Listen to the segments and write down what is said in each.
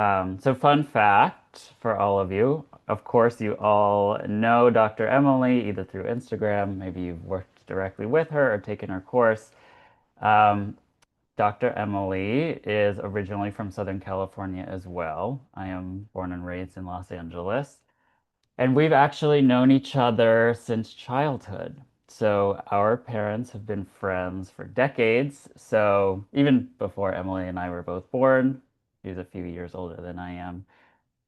So fun fact for all of you. Of course, you all know Dr. Emily either through Instagram, maybe you've worked directly with her or taken her course. Um, Dr. Emily is originally from Southern California as well. I am born and raised in Los Angeles. And we've actually known each other since childhood. So our parents have been friends for decades. So even before Emily and I were both born, she's a few years older than I am.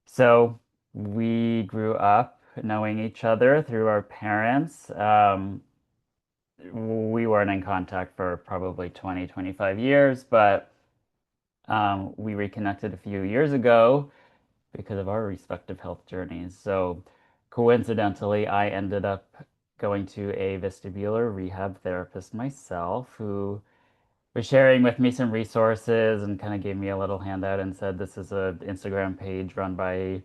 So we grew up knowing each other through our parents. We weren't in contact for probably 20, 25 years, but we reconnected a few years ago because of our respective health journeys. So coincidentally, I ended up going to a vestibular rehab therapist myself who was sharing with me some resources and kind of gave me a little handout and said, this is an Instagram page run by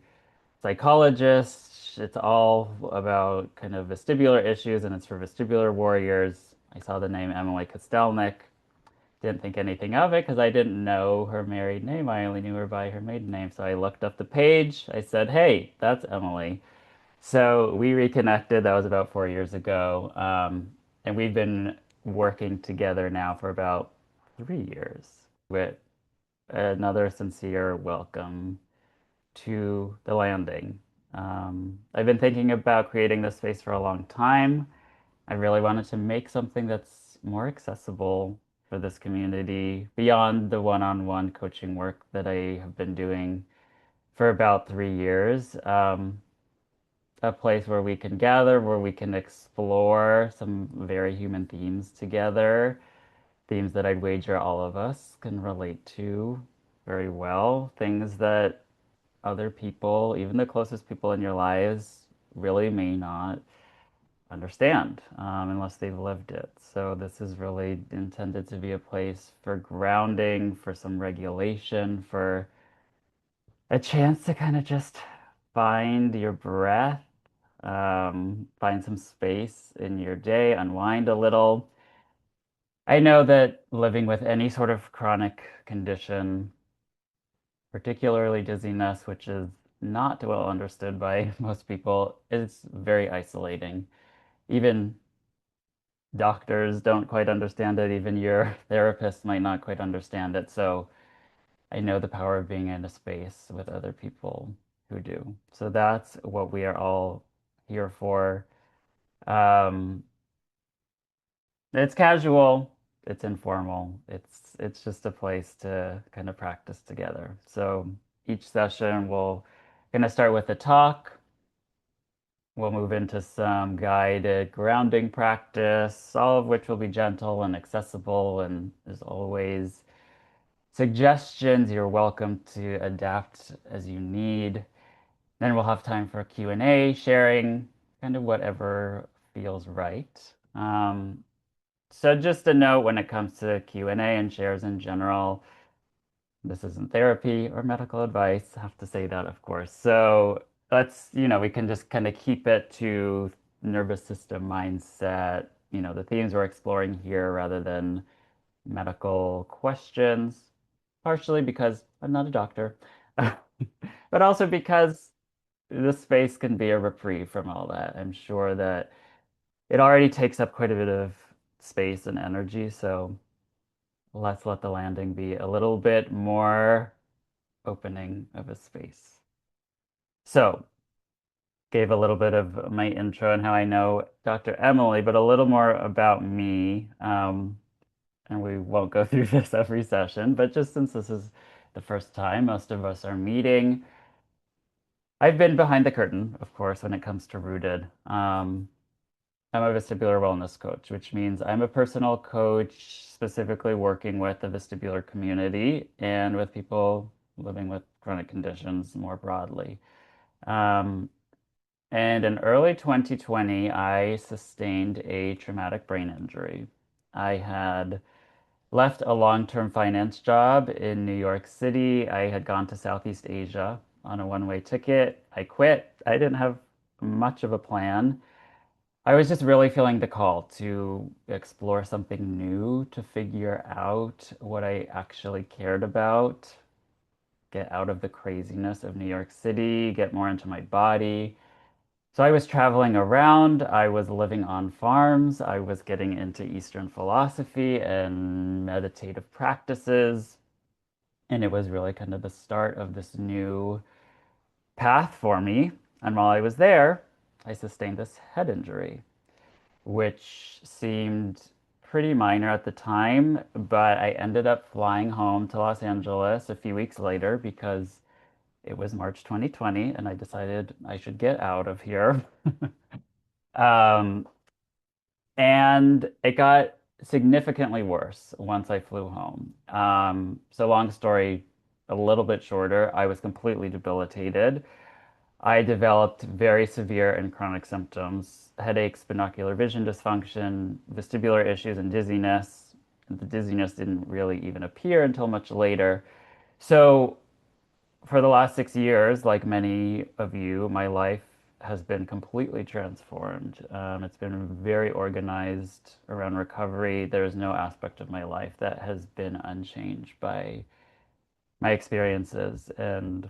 psychologists. It's all about kind of vestibular issues and it's for vestibular warriors. I saw the name Emily Kostelnik. Didn't think anything of it because I didn't know her married name. I only knew her by her maiden name. So I looked up the page. I said, hey, that's Emily. So we reconnected. That was about 4 years ago. And we've been working together now for about 3 years with another sincere welcome to the landing. I've been thinking about creating this space for a long time. I really wanted to make something that's more accessible for this community beyond the one-on-one coaching work that I have been doing for about 3 years. A place where we can gather, where we can explore some very human themes together, themes that I'd wager all of us can relate to very well, things that other people, even the closest people in your lives, really may not understand unless they've lived it. So this is really intended to be a place for grounding, for some regulation, for a chance to kind of just find your breath, find some space in your day, unwind a little. I know that living with any sort of chronic condition, particularly dizziness, which is not well understood by most people, is very isolating. Even doctors don't quite understand it. Even your therapist might not quite understand it. So I know the power of being in a space with other people who do. So that's what we are all here for. Um, it's casual, it's informal, it's just a place to kind of practice together. So each session will gonna start with a talk. We'll move into some guided grounding practice, all of which will be gentle and accessible. And as always, suggestions, you're welcome to adapt as you need. Then we'll have time for Q&A, sharing kind of whatever feels right. So just a note when it comes to Q&A and shares in general, this isn't therapy or medical advice. I have to say that, of course. So we can just kind of keep it to nervous system mindset, the themes we're exploring here rather than medical questions, partially because I'm not a doctor, but also because this space can be a reprieve from all that. I'm sure that it already takes up quite a bit of space and energy, so let's let the landing be a little bit more opening of a space. So, gave a little bit of my intro and how I know Dr. Emily, but a little more about me. And we won't go through this every session, but just since this is the first time most of us are meeting, I've been behind the curtain, of course, when it comes to Rooted. I'm a vestibular wellness coach, which means I'm a personal coach specifically working with the vestibular community and with people living with chronic conditions more broadly. Um, and in early 2020, I sustained a traumatic brain injury. I had left a long-term finance job in New York City. I had gone to Southeast Asia on a one-way ticket. I quit. I didn't have much of a plan. I was just really feeling the call to explore something new, to figure out what I actually cared about, get out of the craziness of New York City, get more into my body. So I was traveling around, I was living on farms, I was getting into Eastern philosophy and meditative practices, and it was really kind of the start of this new path for me. And while I was there, I sustained this head injury, which seemed pretty minor at the time, but I ended up flying home to Los Angeles a few weeks later because it was March 2020 and I decided I should get out of here. Um, and it got significantly worse once I flew home. So long story, a little bit shorter, I was completely debilitated. I developed very severe and chronic symptoms, headaches, binocular vision dysfunction, vestibular issues, and dizziness. The dizziness didn't really even appear until much later. So, for the last 6 years, like many of you, my life has been completely transformed. It's been very organized around recovery. There's no aspect of my life that has been unchanged by my experiences. And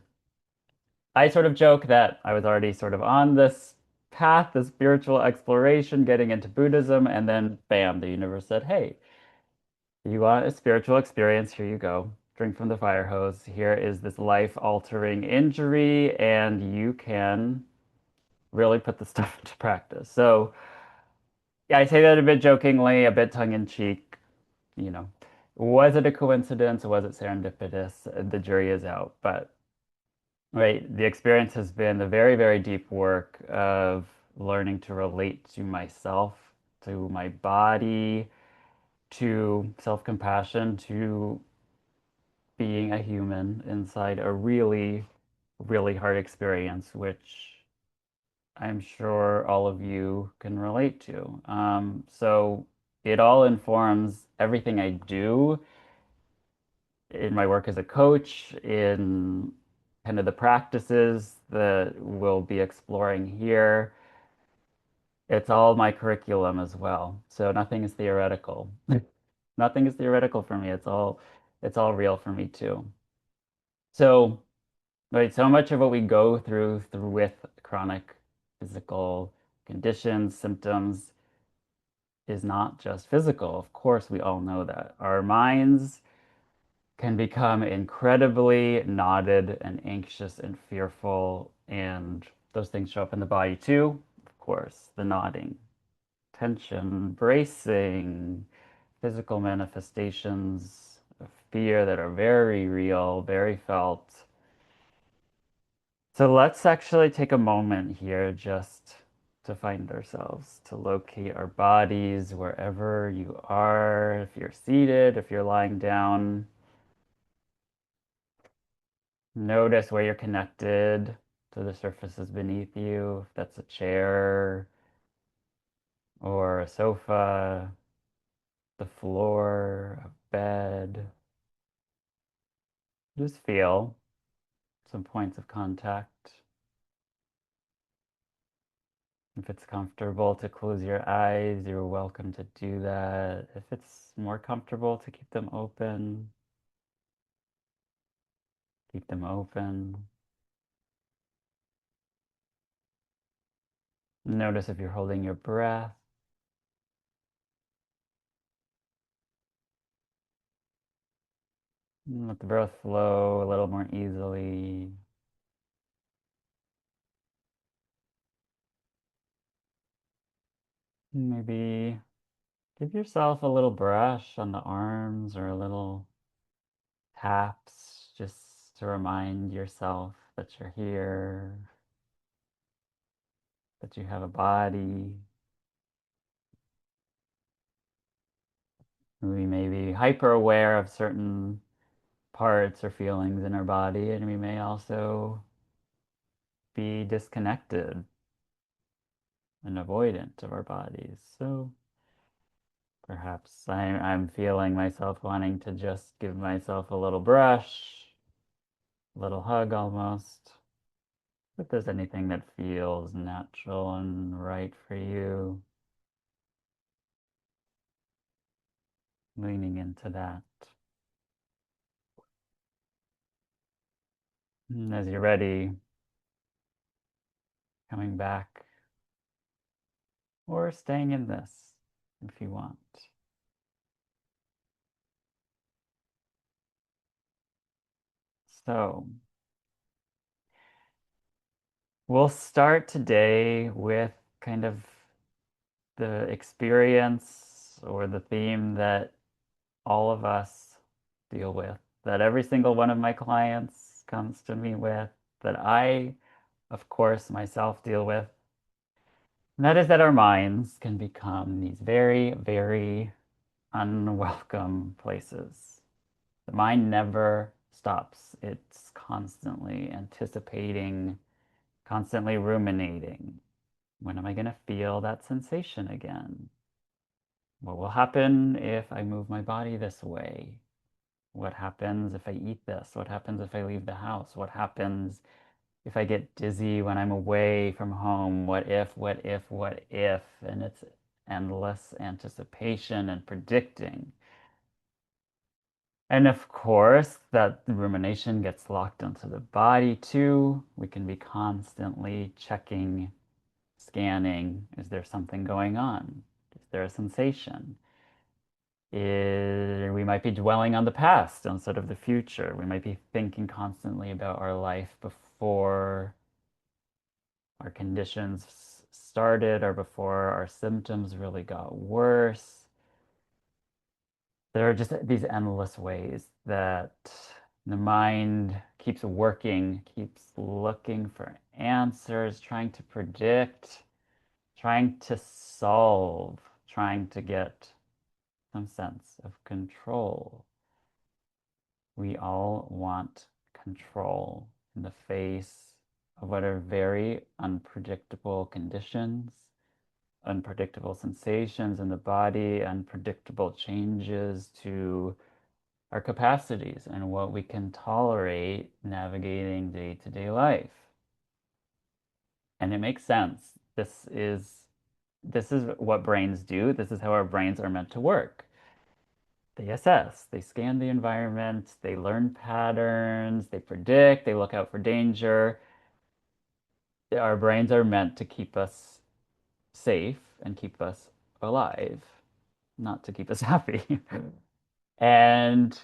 I sort of joke that I was already sort of on this path, this spiritual exploration, getting into Buddhism, and then bam, the universe said, "Hey, you want a spiritual experience? Here you go. Drink from the fire hose. Here is this life-altering injury, and you can really put the stuff into practice." So, yeah, I say that a bit jokingly, a bit tongue-in-cheek, you know. Was it a coincidence? Was it serendipitous? The jury is out, but right. The experience has been the very, very deep work of learning to relate to myself, to my body, to self-compassion, to being a human inside a really, really hard experience, which I'm sure all of you can relate to. So it all informs everything I do in my work as a coach, in kind of the practices that we'll be exploring here. It's all my curriculum as well. So nothing is theoretical. Nothing is theoretical for me. It's all real for me too. So, right, so much of what we go through with chronic physical conditions, symptoms is not just physical. Of course, we all know that. Our minds can become incredibly knotted and anxious and fearful, and those things show up in the body too. Of course, the knotting, tension, bracing, physical manifestations of fear that are very real, very felt. So let's actually take a moment here just to find ourselves, to locate our bodies wherever you are, if you're seated, if you're lying down. Notice where you're connected to the surfaces beneath you, if that's a chair or a sofa, the floor, a bed. Just feel some points of contact. If it's comfortable to close your eyes, you're welcome to do that. If it's more comfortable to keep them open, keep them open. Notice if you're holding your breath. Let the breath flow a little more easily. Maybe give yourself a little brush on the arms or a little taps just to remind yourself that you're here, that you have a body. We may be hyper aware of certain parts or feelings in our body, and we may also be disconnected and avoidant of our bodies. So perhaps I'm feeling myself wanting to just give myself a little brush, a little hug almost. If there's anything that feels natural and right for you, leaning into that. And as you're ready, coming back or staying in this if you want. So, we'll start today with kind of the experience or the theme that all of us deal with, that every single one of my clients comes to me with, that I, of course, myself deal with. And that is that our minds can become these very, very unwelcome places. The mind never stops. It's constantly anticipating, constantly ruminating. When am I going to feel that sensation again? What will happen if I move my body this way? What happens if I eat this? What happens if I leave the house? What happens if I get dizzy when I'm away from home? What if, what if, what if? And it's endless anticipation and predicting. And of course, that rumination gets locked into the body too. We can be constantly checking, scanning. Is there something going on? Is there a sensation? We might be dwelling on the past instead of the future. We might be thinking constantly about our life before our conditions started or before our symptoms really got worse. There are just these endless ways that the mind keeps working, keeps looking for answers, trying to predict, trying to solve, trying to get some sense of control. We all want control in the face of what are very unpredictable conditions, unpredictable sensations in the body, unpredictable changes to our capacities and what we can tolerate navigating day-to-day life. And it makes sense. This is what brains do. This is how our brains are meant to work. They assess, they scan the environment, they learn patterns, they predict, they look out for danger. Our brains are meant to keep us safe and keep us alive, not to keep us happy. And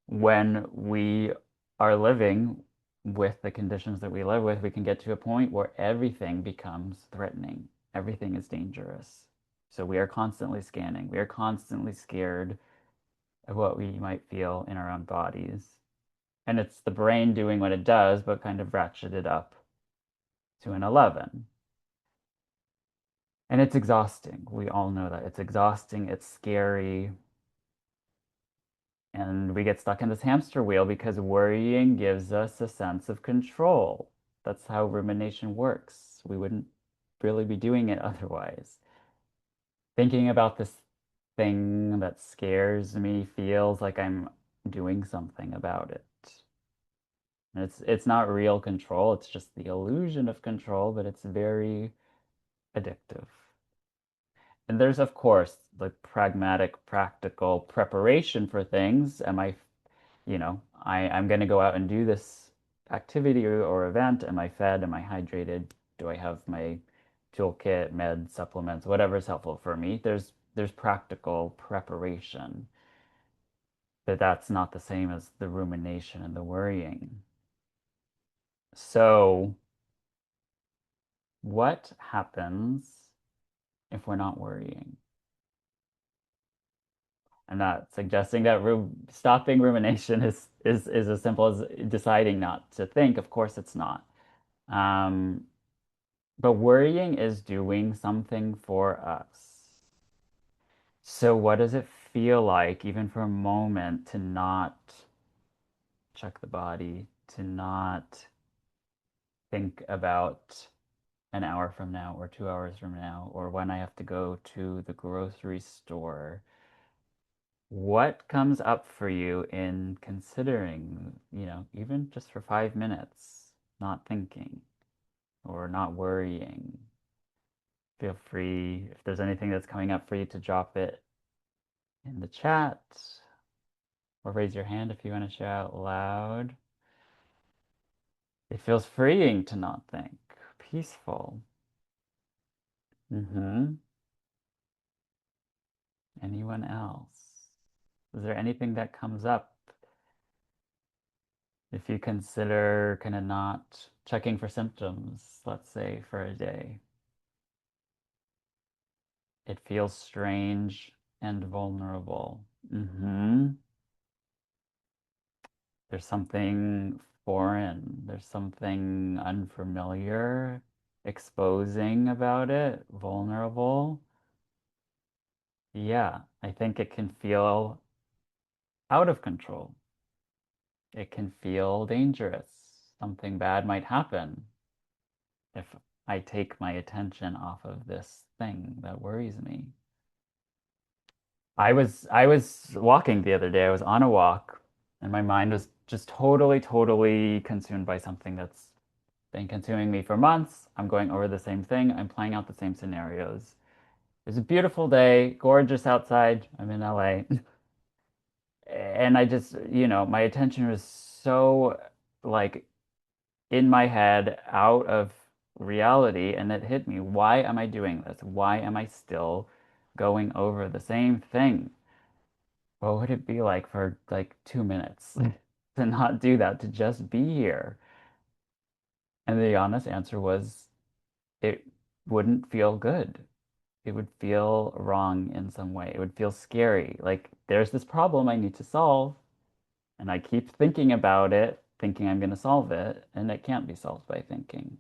when we are living with the conditions that we live with, we can get to a point where everything becomes threatening. Everything is dangerous. So we are constantly scanning. We are constantly scared of what we might feel in our own bodies. And it's the brain doing what it does, but kind of ratcheted up to an 11. And it's exhausting. We all know that. It's exhausting, it's scary, and we get stuck in this hamster wheel because worrying gives us a sense of control. That's how rumination works. We wouldn't really be doing it otherwise. Thinking about this thing that scares me feels like I'm doing something about it. And it's not real control, it's just the illusion of control, but it's very addictive. And there's, of course, the pragmatic, practical preparation for things. I'm going to go out and do this activity or event. Am I fed? Am I hydrated? Do I have my toolkit, meds, supplements, whatever is helpful for me? There's practical preparation, but that's not the same as the rumination and the worrying. So, what happens if we're not worrying? I'm not suggesting that stopping rumination is as simple as deciding not to think. Of course, it's not. Um, but worrying is doing something for us. So what does it feel like, even for a moment, to not check the body, to not think about an hour from now or 2 hours from now, or when I have to go to the grocery store? What comes up for you in considering, even just for 5 minutes, not thinking or not worrying? Feel free, if there's anything that's coming up for you, to drop it in the chat or raise your hand if you want to share out loud. It feels freeing to not think, peaceful. Hmm. Anyone else? Is there anything that comes up if you consider kind of not checking for symptoms, let's say for a day? It feels strange and vulnerable. There's something foreign, there's something unfamiliar, exposing about it, vulnerable. Yeah, I think it can feel out of control. It can feel dangerous. Something bad might happen if I take my attention off of this thing that worries me. I was walking the other day. I was on a walk and my mind was just totally consumed by something that's been consuming me for months. I'm going over the same thing. I'm playing out the same scenarios. It was a beautiful day, gorgeous outside. I'm in LA. And I just, my attention was so like in my head, out of reality, and it hit me. Why am I doing this? Why am I still going over the same thing? What would it be like for like 2 minutes to not do that, to just be here? And the honest answer was it wouldn't feel good. It would feel wrong in some way. It would feel scary. Like there's this problem I need to solve, and I keep thinking about it, thinking I'm going to solve it, and it can't be solved by thinking.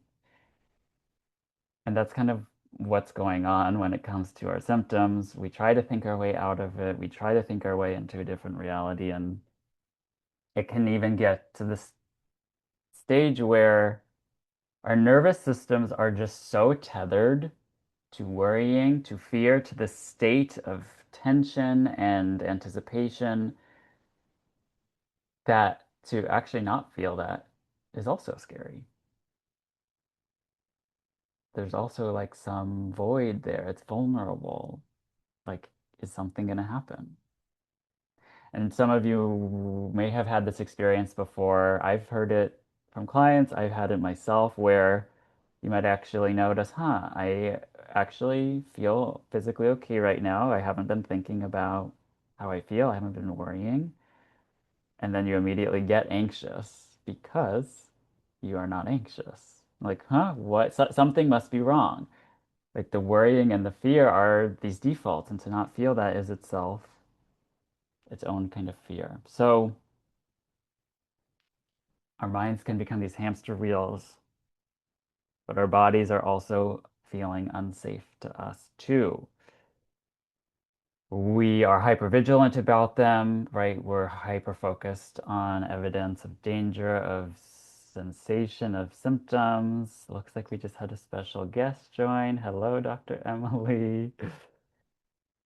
And that's kind of what's going on when it comes to our symptoms. We try to think our way out of it. We try to think our way into a different reality. And it can even get to this stage where our nervous systems are just so tethered to worrying, to fear, to the state of tension and anticipation that to actually not feel that is also scary. There's also like some void there. It's vulnerable. Like, is something going to happen? And some of you may have had this experience before. I've heard it from clients, I've had it myself, where you might actually notice, I actually feel physically okay right now. I haven't been thinking about how I feel, I haven't been worrying. And then you immediately get anxious because you are not anxious. Like, what? Something must be wrong. Like the worrying and the fear are these defaults, and to not feel that is itself its own kind of fear. So our minds can become these hamster wheels, but our bodies are also feeling unsafe to us too. We are hyper vigilant about them, right? We're hyper focused on evidence of danger, of sensation, of symptoms. Looks like we just had a special guest join. Hello, Dr. Emily.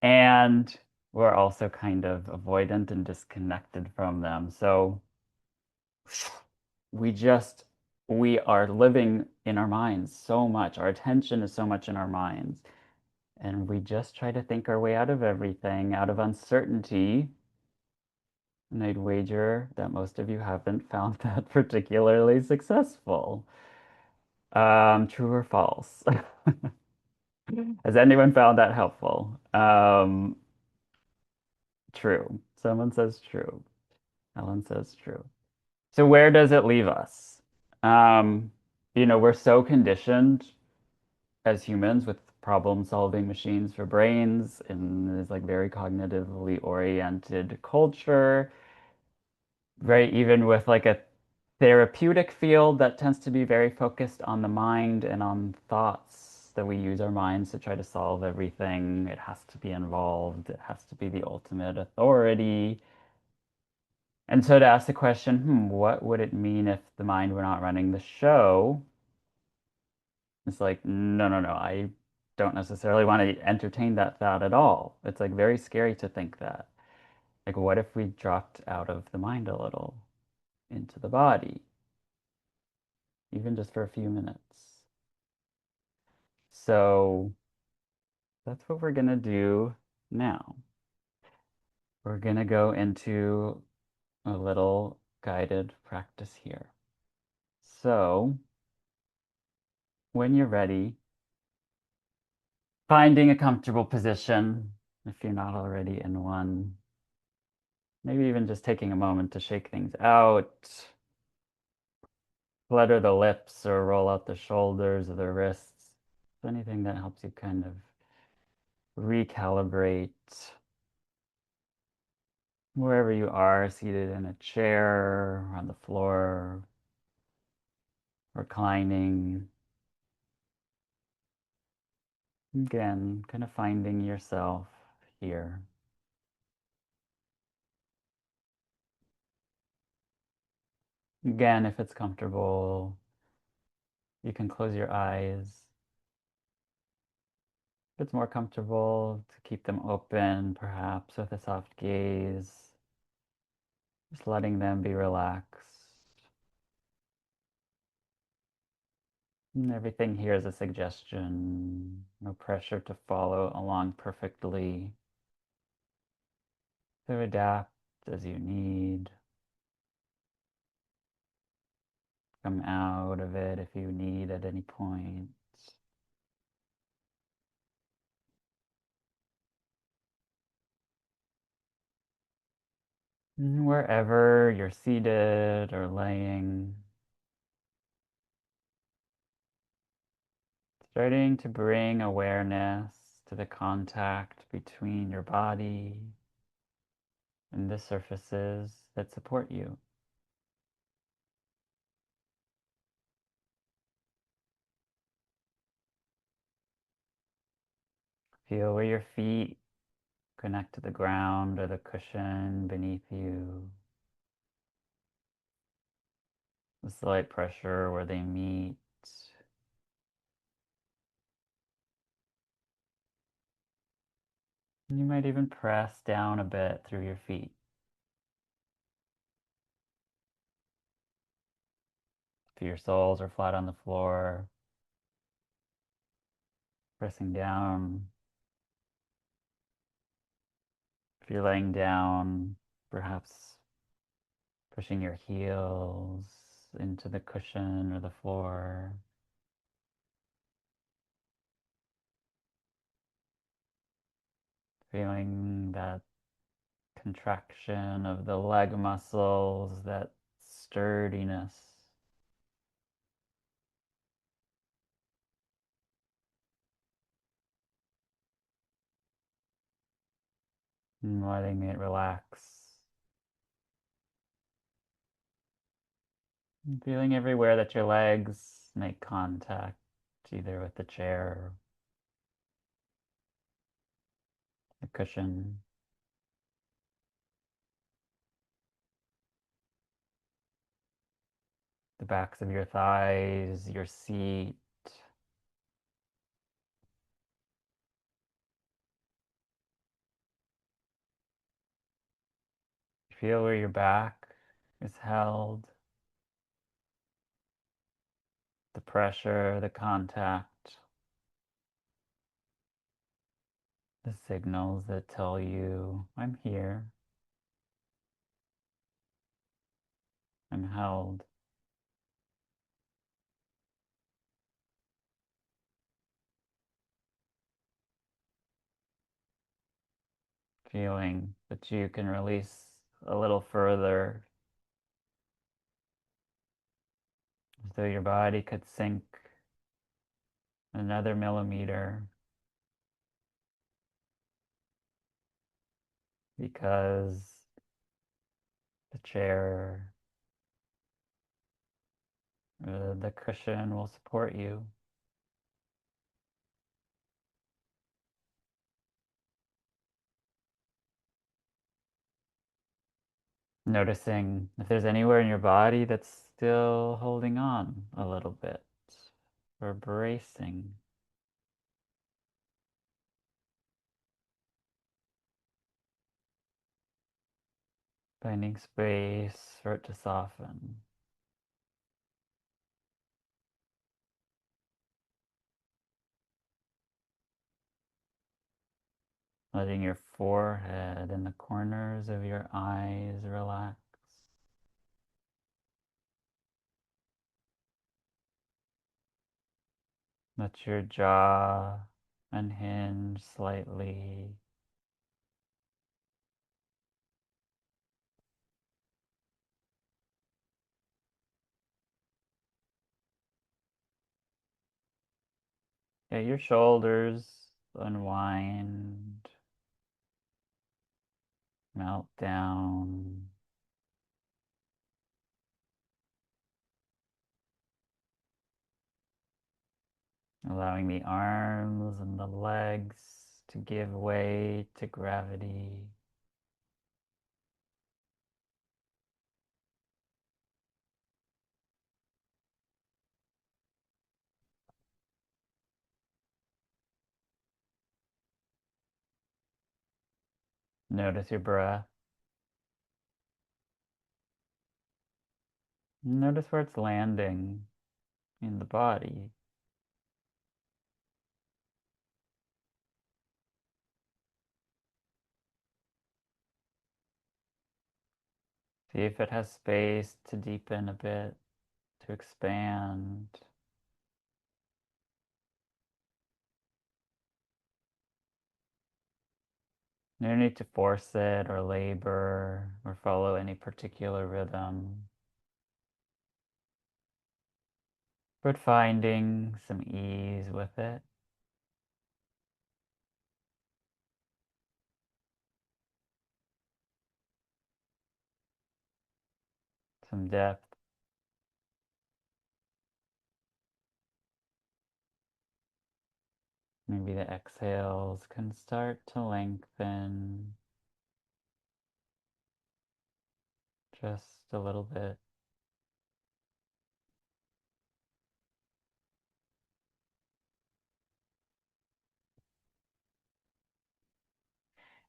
And we're also kind of avoidant and disconnected from them. So we just we are living in our minds so much. Our attention is so much in our minds. And we just try to think our way out of everything, out of uncertainty. And I'd wager that most of you haven't found that particularly successful. True or false? Has anyone found that helpful? True. Someone says true. Ellen says true. So where does it leave us? Um, we're so conditioned as humans with problem-solving machines for brains in this like very cognitively oriented culture, right? Even with like a therapeutic field that tends to be very focused on the mind and on thoughts, that we use our minds to try to solve everything. It has to be involved. It has to be the ultimate authority. And so to ask the question, what would it mean if the mind were not running the show? It's like, no, no, no. I don't necessarily want to entertain that thought at all. It's like very scary to think that. Like, what if we dropped out of the mind a little into the body, even just for a few minutes? So that's what we're gonna do now. We're gonna go into a little guided practice here. So, when you're ready, finding a comfortable position, if you're not already in one, maybe even just taking a moment to shake things out, flutter the lips or roll out the shoulders or the wrists, anything that helps you kind of recalibrate wherever you are, seated in a chair, on the floor, reclining. Again, kind of finding yourself here. Again, if it's comfortable, you can close your eyes. If it's more comfortable to keep them open, perhaps with a soft gaze, just letting them be relaxed. And everything here is a suggestion, no pressure to follow along perfectly, to adapt as you need. Come out of it if you need at any point. Wherever you're seated or laying, starting to bring awareness to the contact between your body and the surfaces that support you. Feel where your feet connect to the ground or the cushion beneath you. The slight pressure where they meet. You might even press down a bit through your feet. If your soles are flat on the floor, pressing down. If you're laying down, perhaps pushing your heels into the cushion or the floor. Feeling that contraction of the leg muscles, that sturdiness. And letting it relax. And feeling everywhere that your legs make contact, either with the chair, the cushion, the backs of your thighs, your seat. Feel where your back is held, the pressure, the contact, the signals that tell you, I'm here, I'm held. Feeling that you can release a little further, as though your body could sink another millimeter because the chair, the cushion will support you. Noticing if there's anywhere in your body that's still holding on a little bit or bracing. Finding space for it to soften. Letting your forehead and the corners of your eyes relax. Let your jaw unhinge slightly. Let your shoulders unwind, melt down. Allowing the arms and the legs to give way to gravity. Notice your breath. Notice where it's landing in the body. See if it has space to deepen a bit, to expand. No need to force it or labor or follow any particular rhythm, but finding some ease with it. Some depth. Maybe the exhales can start to lengthen just a little bit.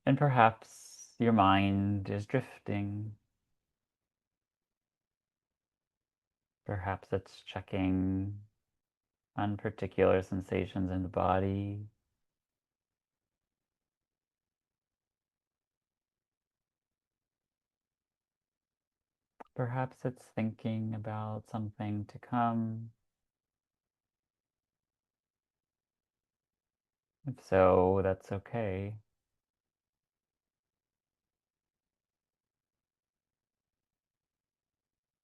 And perhaps your mind is drifting. Perhaps it's checking on particular sensations in the body. Perhaps it's thinking about something to come. If so, that's okay.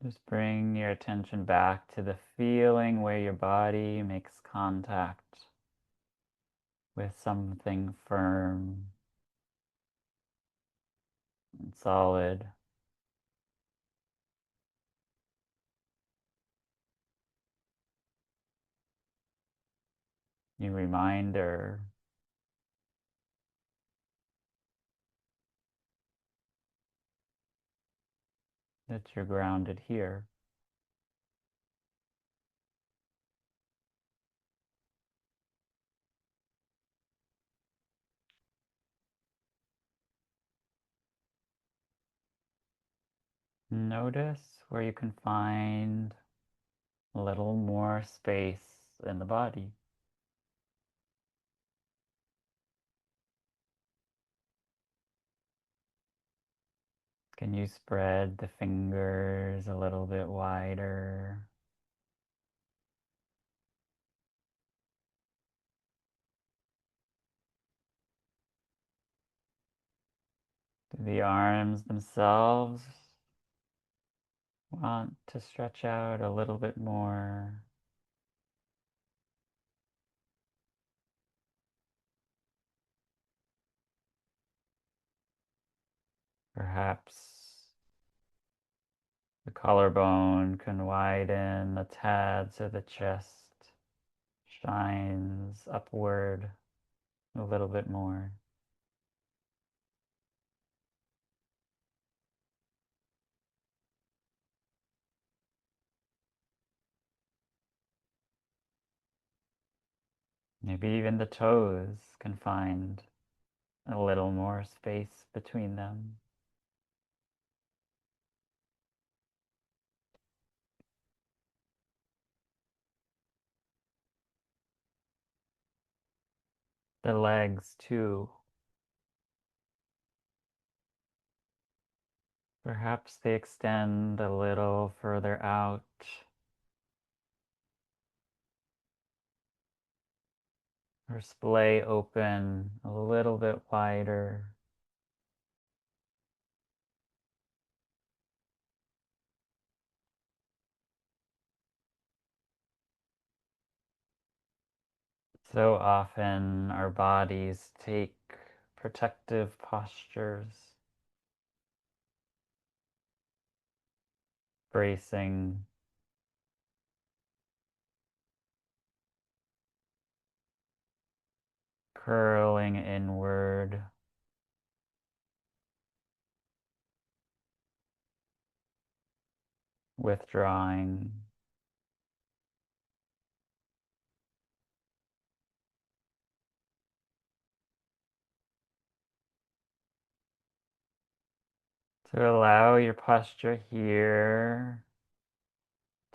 Just bring your attention back to the feeling where your body makes contact with something firm and solid. Your reminder that you're grounded here. Notice where you can find a little more space in the body. Can you spread the fingers a little bit wider? Do the arms themselves want to stretch out a little bit more? Perhaps the collarbone can widen a tad so the chest shines upward a little bit more. Maybe even the toes can find a little more space between them. The legs too. Perhaps they extend a little further out. or splay open a little bit wider. So often our bodies take protective postures, bracing, curling inward, withdrawing. To allow your posture here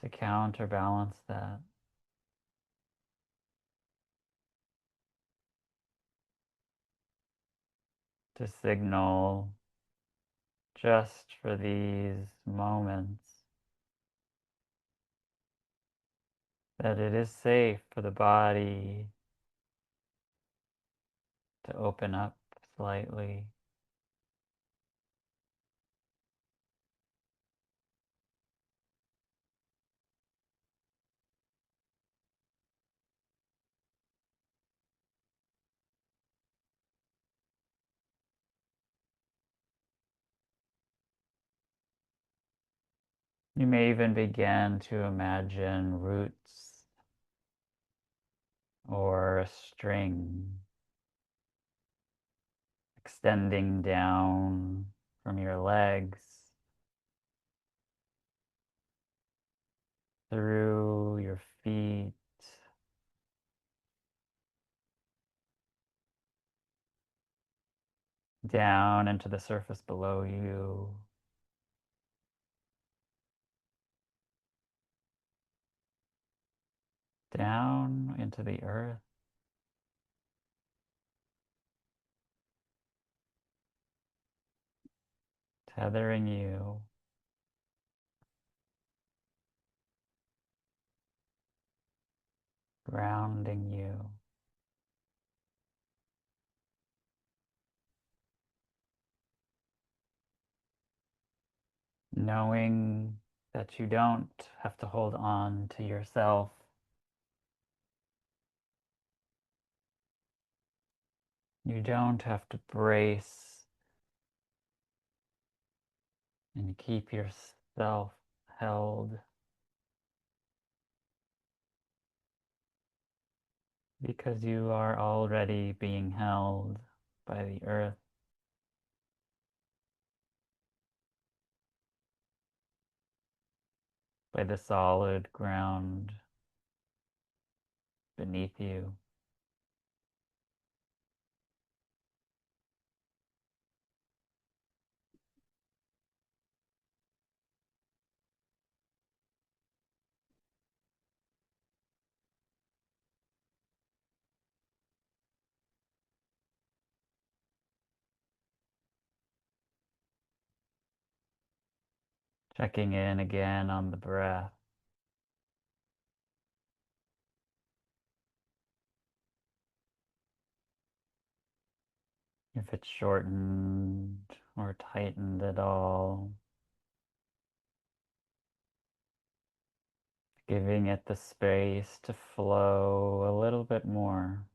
to counterbalance that, to signal just for these moments that it is safe for the body to open up slightly. You may even begin to imagine roots or a string extending down from your legs through your feet, down into the surface below you, down into the earth, tethering you, grounding you. Knowing that you don't have to hold on to yourself. You don't have to brace and keep yourself held because you are already being held by the earth, by the solid ground beneath you. Checking in again on the breath. If it's shortened or tightened at all, giving it the space to flow a little bit more.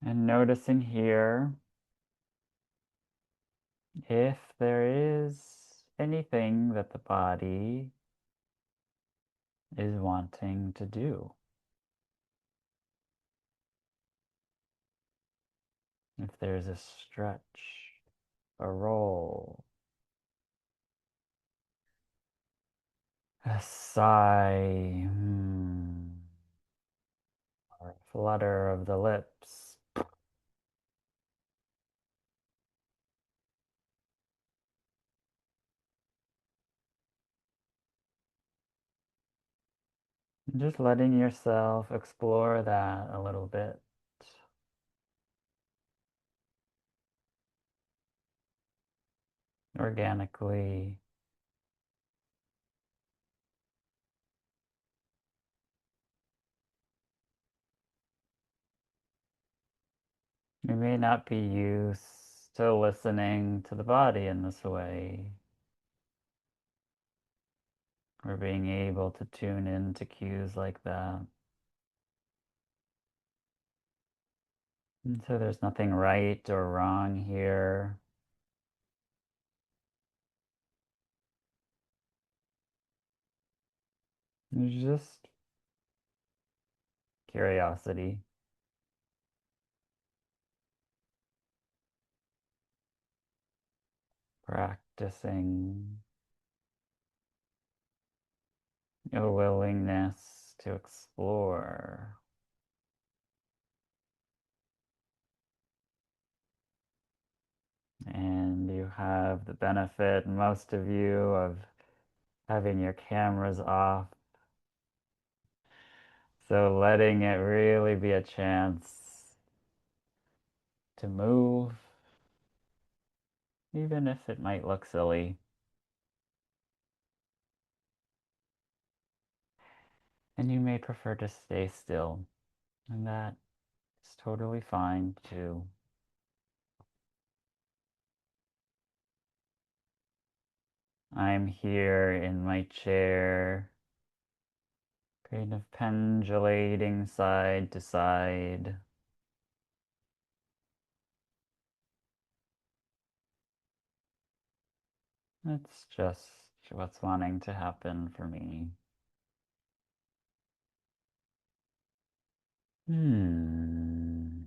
And noticing here if there is anything that the body is wanting to do. If there's a stretch, a roll, a sigh, or a flutter of the lips. Just letting yourself explore that a little bit organically. You may not be used to listening to the body in this way, or being able to tune in to cues like that. And so there's nothing right or wrong here. There's just curiosity, practicing a willingness to explore. And you have the benefit, most of you, of having your cameras off. So letting it really be a chance to move, even if it might look silly. And you may prefer to stay still, and that is totally fine too. I'm here in my chair, kind of pendulating side to side. It's just what's wanting to happen for me. Hmm.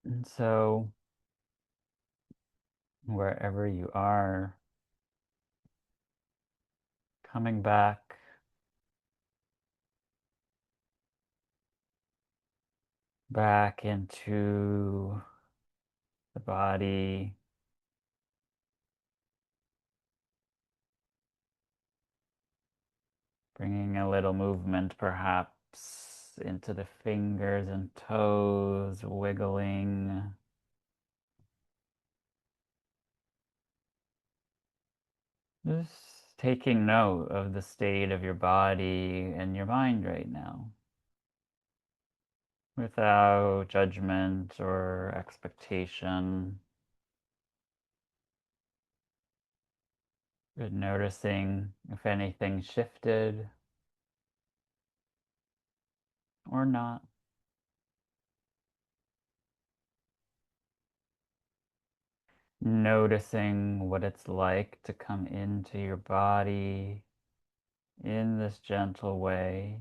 And so, wherever you are, coming back into the body, bringing a little movement perhaps into the fingers and toes, wiggling. Just taking note of the state of your body and your mind right now, without judgment or expectation. But noticing if anything shifted or not. Noticing what it's like to come into your body in this gentle way.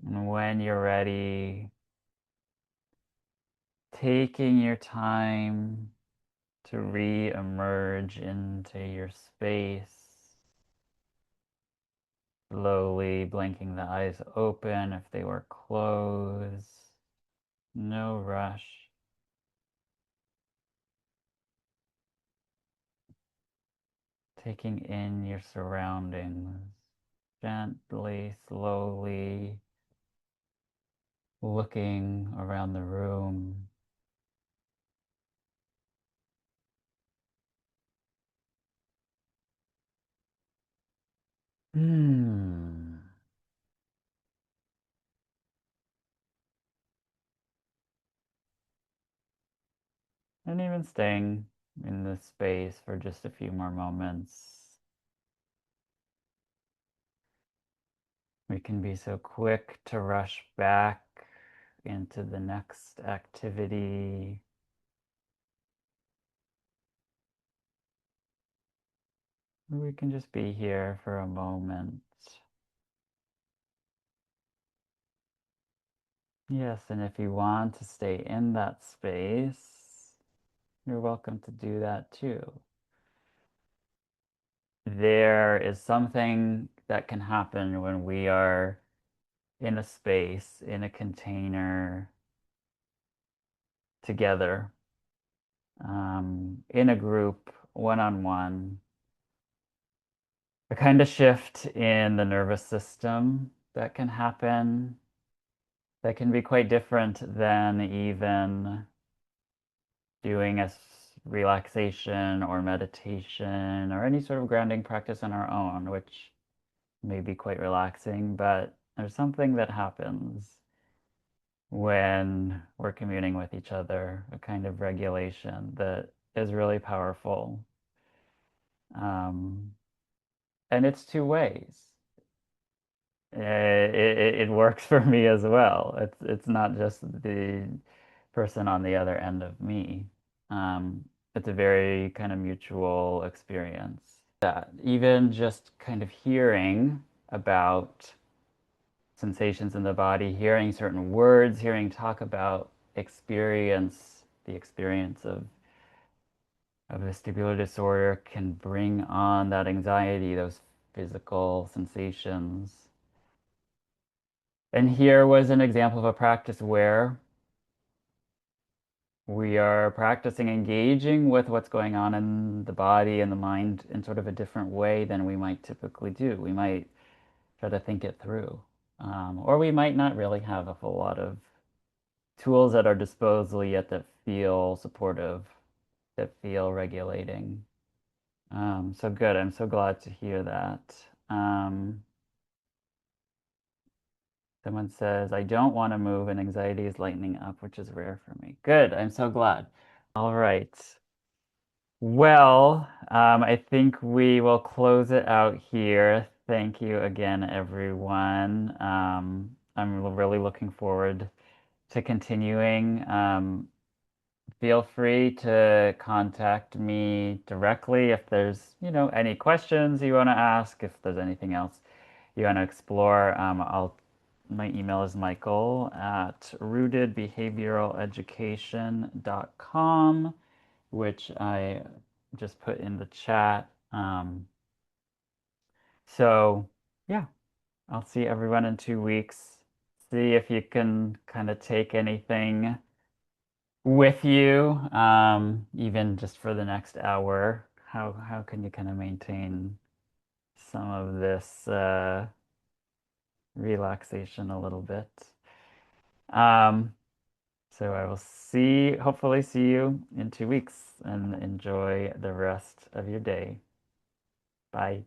And when you're ready, taking your time to re-emerge into your space, slowly blinking the eyes open if they were closed. No rush. Taking in your surroundings, gently, slowly looking around the room. Hmm. And even staying in this space for just a few more moments. We can be so quick to rush back into the next activity. We can just be here for a moment. Yes, and if you want to stay in that space, You're welcome to do that too. There is something that can happen when we are in a space, in a container, together, in a group, one-on-one, a kind of shift in the nervous system that can happen that can be quite different than even doing relaxation or meditation or any sort of grounding practice on our own, which may be quite relaxing, but there's something that happens when we're communing with each other, a kind of regulation that is really powerful. Um, and it's two ways. It works for me as well. It's not just the person on the other end of me. Um, it's a very kind of mutual experience. That even just kind of hearing about sensations in the body, hearing certain words, hearing talk about the experience of a vestibular disorder can bring on that anxiety, those physical sensations. And here was an example of a practice where we are practicing engaging with what's going on in the body and the mind in sort of a different way than we might typically do. We might try to think it through. Or we might not really have a whole lot of tools at our disposal yet that feel supportive, that feel regulating. So good. I'm so glad to hear that. Um, Someone says, I don't want to move and anxiety is lightening up, which is rare for me. Good. I'm so glad. All right. Well, I think we will close it out here. Thank you again, everyone. I'm really looking forward to continuing. Feel free to contact me directly if there's, any questions you want to ask, if there's anything else you want to explore. My email is Michael at rootedbehavioraleducation.com, which I just put in the chat. So yeah, I'll see everyone in 2 weeks. See if you can kind of take anything with you, even just for the next hour. How can you kind of maintain some of this relaxation a little bit? Um, so I will hopefully see you in 2 weeks and enjoy the rest of your day. Bye.